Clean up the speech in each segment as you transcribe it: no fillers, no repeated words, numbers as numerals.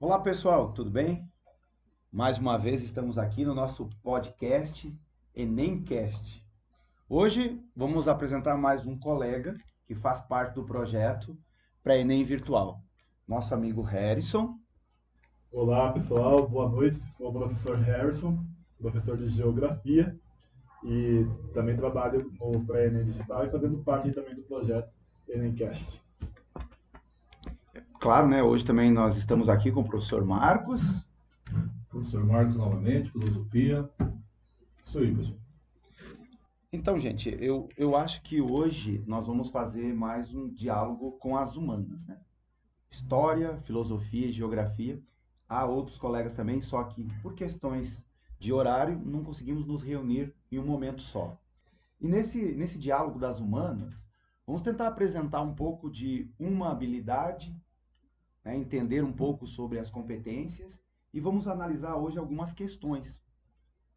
Olá pessoal, tudo bem? Mais uma vez estamos aqui no nosso podcast Enemcast. Hoje vamos apresentar mais um colega que faz parte do projeto para Enem Virtual, nosso amigo Harrison. Olá, pessoal, boa noite. Sou o professor Harrison, professor de Geografia e também trabalho no pré-ENEM Digital e fazendo parte também do projeto ENEMcast. Claro, né? Hoje também nós estamos aqui com o professor Marcos. Professor Marcos novamente, filosofia. Isso aí, pessoal. Então, gente, eu acho que hoje nós vamos fazer mais um diálogo com as humanas, né? História, filosofia e geografia. Há outros colegas também, só que por questões de horário não conseguimos nos reunir em um momento só. E nesse diálogo das humanas, vamos tentar apresentar um pouco de uma habilidade, né, entender um pouco sobre as competências e vamos analisar hoje algumas questões,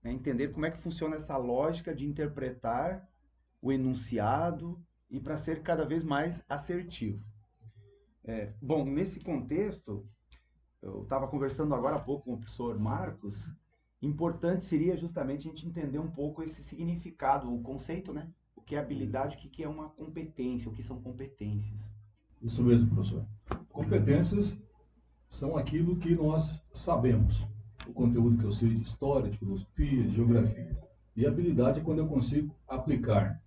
né, entender como é que funciona essa lógica de interpretar o enunciado e para ser cada vez mais assertivo. Bom, nesse contexto, eu estava conversando agora há pouco com o professor Marcos, importante seria justamente a gente entender um pouco esse significado, o conceito, né? O que é habilidade, o que é uma competência, o que são competências. Isso mesmo, professor. Competências são aquilo que nós sabemos. O conteúdo que eu sei de história, de filosofia, de geografia. E habilidade é quando eu consigo aplicar.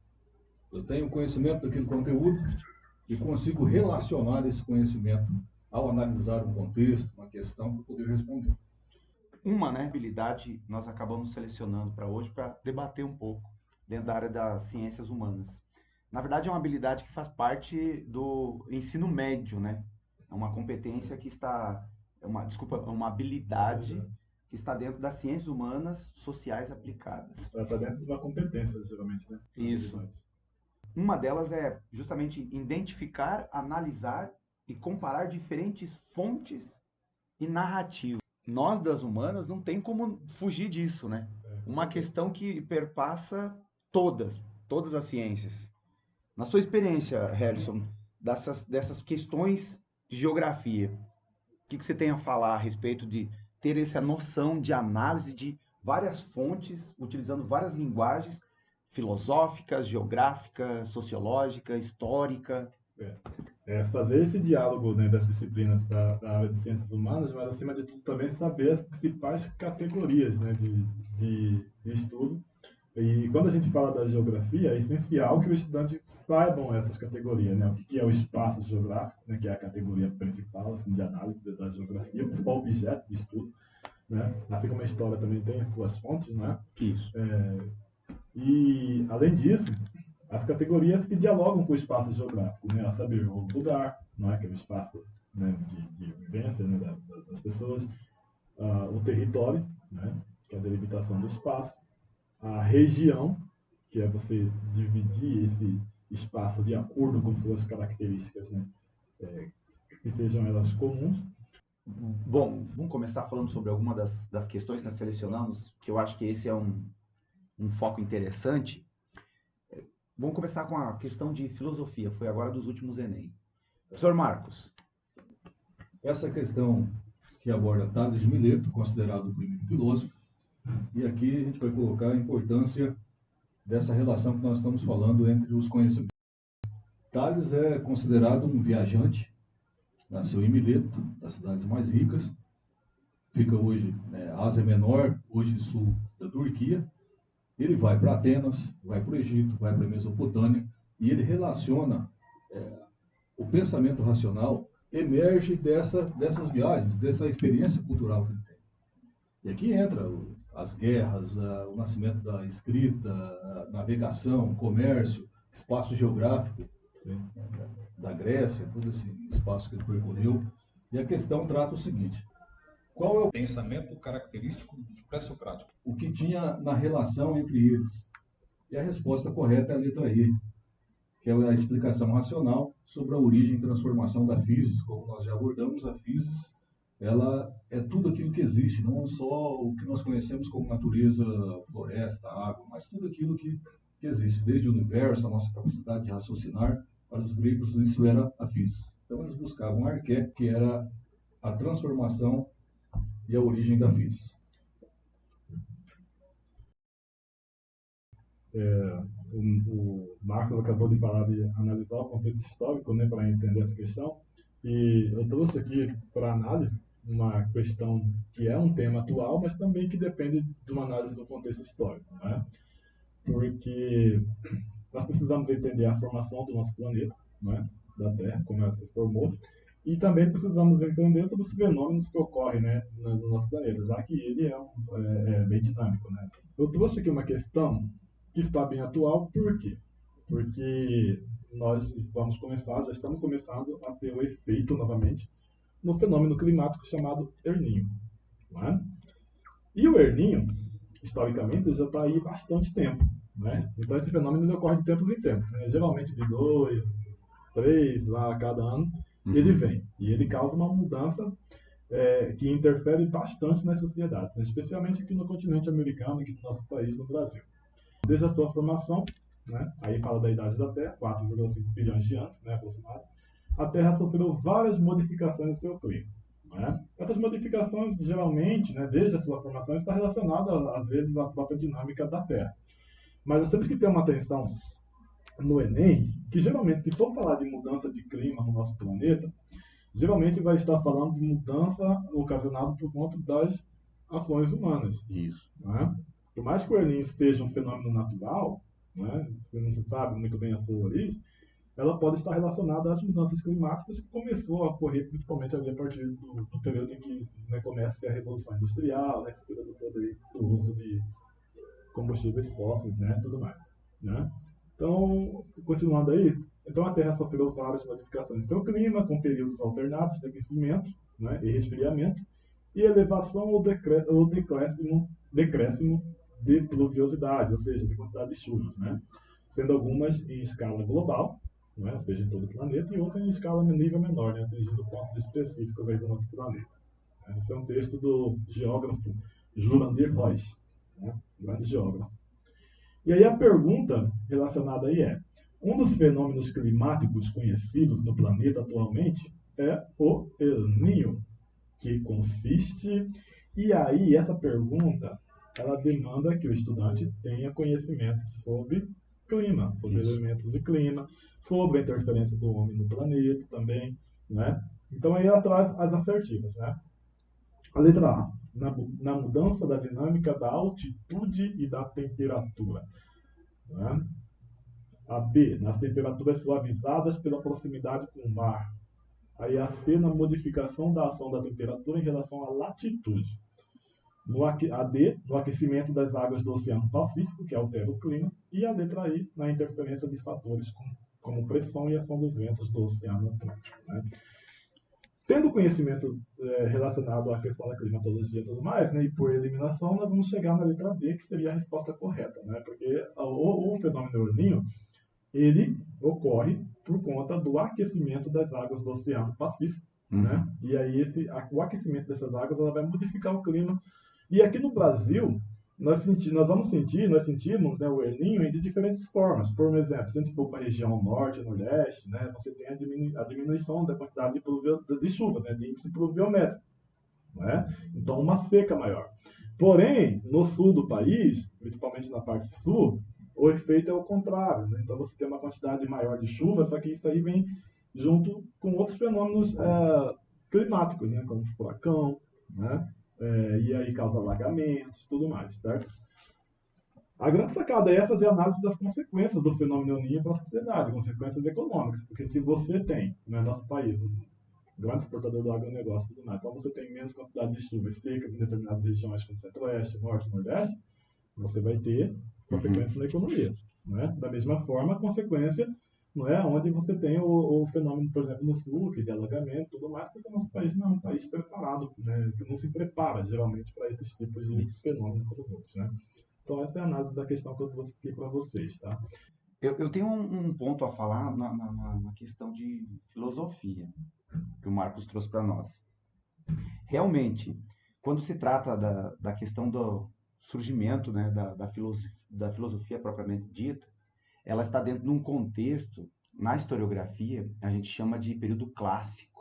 Eu tenho conhecimento daquele conteúdo e consigo relacionar esse conhecimento ao analisar um contexto, uma questão, para poder responder. Uma, né, habilidade nós acabamos selecionando para hoje para debater um pouco dentro da área das ciências humanas. Na verdade, é uma habilidade que faz parte do ensino médio, né? É uma competência que está, desculpa, é uma habilidade que está dentro das ciências humanas sociais aplicadas. Está dentro de uma competência, geralmente, né? Isso. Uma delas é justamente identificar, analisar e comparar diferentes fontes e narrativas. Nós das humanas não tem como fugir disso, né? Uma questão que perpassa todas as ciências. Na sua experiência, Harrison, dessas questões de geografia, o que você tem a falar a respeito de ter essa noção de análise de várias fontes, utilizando várias linguagens filosóficas, geográfica, sociológica, histórica? Fazer esse diálogo, né, das disciplinas da área de ciências humanas, mas acima de tudo também saber as principais categorias, né, de estudo. E quando a gente fala da geografia, é essencial que o estudante saibam essas categorias, né? O que é o espaço geográfico, né? Que é a categoria principal assim, de análise da geografia, o principal objeto de estudo, né? Assim como a história também tem as suas fontes, né? Isso. E, além disso, as categorias que dialogam com o espaço geográfico, né? A saber, o lugar, não é? Que é o espaço, né? de vivência, né? das pessoas, o território, né? Que é a delimitação do espaço, a região, que é você dividir esse espaço de acordo com suas características, né? Que sejam elas comuns. Bom, vamos começar falando sobre alguma das questões que nós selecionamos, que eu acho que esse é um foco interessante. Vamos começar com a questão de filosofia, foi agora dos últimos Enem. Professor Marcos. Essa questão que aborda Tales de Mileto, considerado o primeiro filósofo, e aqui a gente vai colocar a importância dessa relação que nós estamos falando entre os conhecimentos. Tales é considerado um viajante, nasceu em Mileto, das cidades mais ricas, fica hoje, Ásia Menor, hoje sul da Turquia. Ele vai para Atenas, vai para o Egito, vai para a Mesopotâmia, e ele relaciona o pensamento racional, emerge dessas viagens, dessa experiência cultural que ele tem. E aqui entra as guerras, o nascimento da escrita, a navegação, comércio, espaço geográfico, né, da Grécia, todo esse espaço que ele percorreu. E a questão trata o seguinte: qual é o pensamento característico do pré-socrático? O que tinha na relação entre eles? E a resposta correta é a letra E, que é a explicação racional sobre a origem e transformação da physis. Como nós já abordamos, a physis, ela é tudo aquilo que existe, não só o que nós conhecemos como natureza, floresta, água, mas tudo aquilo que existe, desde o universo, a nossa capacidade de raciocinar. Para os gregos, isso era a physis. Então, eles buscavam arqué, que era a transformação e a origem da física. O Marcos acabou de falar de analisar o contexto histórico, né, para entender essa questão, e eu trouxe aqui para análise uma questão que é um tema atual, mas também que depende de uma análise do contexto histórico, né? Porque nós precisamos entender a formação do nosso planeta, né, da Terra, como ela se formou, e também precisamos entender sobre os fenômenos que ocorrem, né, no nosso planeta, já que ele é bem dinâmico, né? Eu trouxe aqui uma questão que está bem atual, por quê? Porque nós já estamos começando a ter o efeito, novamente, no fenômeno climático chamado El Niño. Né? E o El Niño, historicamente, já está aí há bastante tempo. Né? Então esse fenômeno ele ocorre de tempos em tempos, né? Geralmente de 2, 3 lá a cada ano, ele vem. E ele causa uma mudança que interfere bastante nas sociedades, né? Especialmente aqui no continente americano, aqui no nosso país, no Brasil. Desde a sua formação, né, aí fala da idade da Terra, 4,5 bilhões de anos, né, aproximado, a Terra sofreu várias modificações em seu clima. Né? Essas modificações, geralmente, né, desde a sua formação, está relacionada, às vezes, à própria dinâmica da Terra. Mas nós temos que ter uma atenção no Enem, que geralmente, se for falar de mudança de clima no nosso planeta, geralmente vai estar falando de mudança ocasionada por conta das ações humanas. Isso. Né? Por mais que o El Niño seja um fenômeno natural, né, que não se sabe muito bem a sua origem, ela pode estar relacionada às mudanças climáticas que começou a ocorrer principalmente ali a partir do período em que, né, começa a Revolução Industrial, né, esse período todo aí do uso de combustíveis fósseis, né, tudo mais. Né? Então, continuando aí, então a Terra sofreu várias modificações em seu clima, com períodos alternados de aquecimento, né, e resfriamento, e elevação ou decréscimo de pluviosidade, ou seja, de quantidade de chuvas, né? Sendo algumas em escala global, né? Ou seja, em todo o planeta, e outras em escala nível menor, né? Atingindo pontos específicos aí do nosso planeta. Esse é um texto do geógrafo Jurandir Royce, né? Grande geógrafo. E aí a pergunta relacionada aí é: um dos fenômenos climáticos conhecidos no planeta atualmente é o El Niño, que consiste... E aí essa pergunta ela demanda que o estudante tenha conhecimento sobre clima, sobre elementos de clima, sobre a interferência do homem no planeta também, né? Então aí ela traz as assertivas, né? A letra A, na mudança da dinâmica da altitude e da temperatura, né? A B, nas temperaturas suavizadas pela proximidade com o mar. Aí a C, na modificação da ação da temperatura em relação à latitude. A D, no aquecimento das águas do Oceano Pacífico, que altera o clima, e a letra I, na interferência de fatores como pressão e ação dos ventos do Oceano Atlântico. Né? Tendo conhecimento relacionado à questão da climatologia e tudo mais, né, e por eliminação, nós vamos chegar na letra D, que seria a resposta correta, né? Porque o fenômeno El Niño, ele ocorre por conta do aquecimento das águas do Oceano Pacífico, né? E aí o aquecimento dessas águas ela vai modificar o clima. E aqui no Brasil, nós sentimos, né, o El Niño de diferentes formas. Por exemplo, se a gente for para a região norte e nordeste, né, você tem a diminuição da quantidade de chuvas, né, de índice pluviométrico. Né? Então, uma seca maior. Porém, no sul do país, principalmente na parte sul, o efeito é o contrário. Né? Então, você tem uma quantidade maior de chuva, só que isso aí vem junto com outros fenômenos climáticos, né, como furacão, né, e aí causa alagamentos, tudo mais, certo? A grande sacada é fazer análise das consequências do fenômeno El Niño para a sociedade, consequências econômicas, porque se você tem, no nosso país, um grande exportador do agronegócio e tudo mais, então você tem menos quantidade de chuvas secas em determinadas regiões, como Centro-Oeste, Norte e Nordeste, você vai ter consequências na economia. Né? Da mesma forma, a consequência não é onde você tem o fenômeno, por exemplo, no sul, que é de alagamento e tudo mais, porque o nosso país não é um país preparado, né? Que não se prepara, geralmente, para esses tipos de fenômenos como os outros. Né? Então, essa é a análise da questão que eu trouxe aqui para vocês. Tá? Eu tenho um ponto a falar na questão de filosofia, que o Marcos trouxe para nós. Realmente, quando se trata da questão do surgimento, né, da filosofia propriamente dita, ela está dentro de um contexto, na historiografia, a gente chama de período clássico.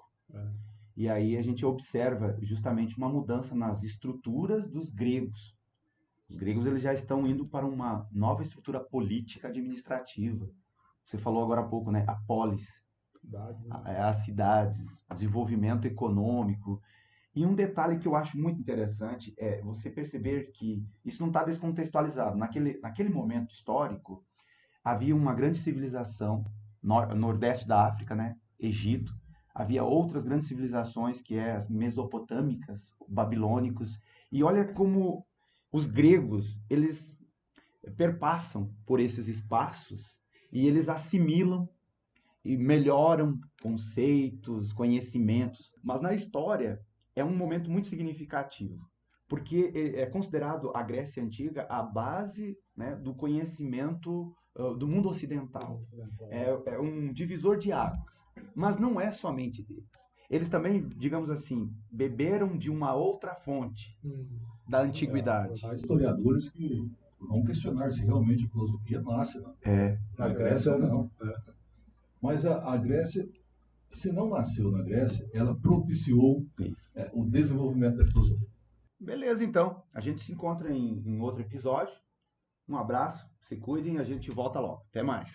E aí a gente observa justamente uma mudança nas estruturas dos gregos. Os gregos eles já estão indo para uma nova estrutura política administrativa. Você falou agora há pouco, né? A polis, as cidades, o desenvolvimento econômico. E um detalhe que eu acho muito interessante é você perceber que isso não está descontextualizado. Naquele momento histórico, havia uma grande civilização, nordeste da África, né? Egito. Havia outras grandes civilizações, que é as mesopotâmicas, babilônicos. E olha como os gregos, eles perpassam por esses espaços e eles assimilam e melhoram conceitos, conhecimentos. Mas na história é um momento muito significativo, porque é considerado a Grécia Antiga a base, né, do conhecimento do mundo ocidental. É um divisor de águas. Mas não é somente deles. Eles também, digamos assim, beberam de uma outra fonte da antiguidade. Há historiadores que vão questionar se realmente a filosofia nasce na Grécia ou não. Mas a Grécia, se não nasceu na Grécia, ela propiciou o desenvolvimento da filosofia. Beleza, então. A gente se encontra em outro episódio. Um abraço, se cuidem, a gente volta logo. Até mais.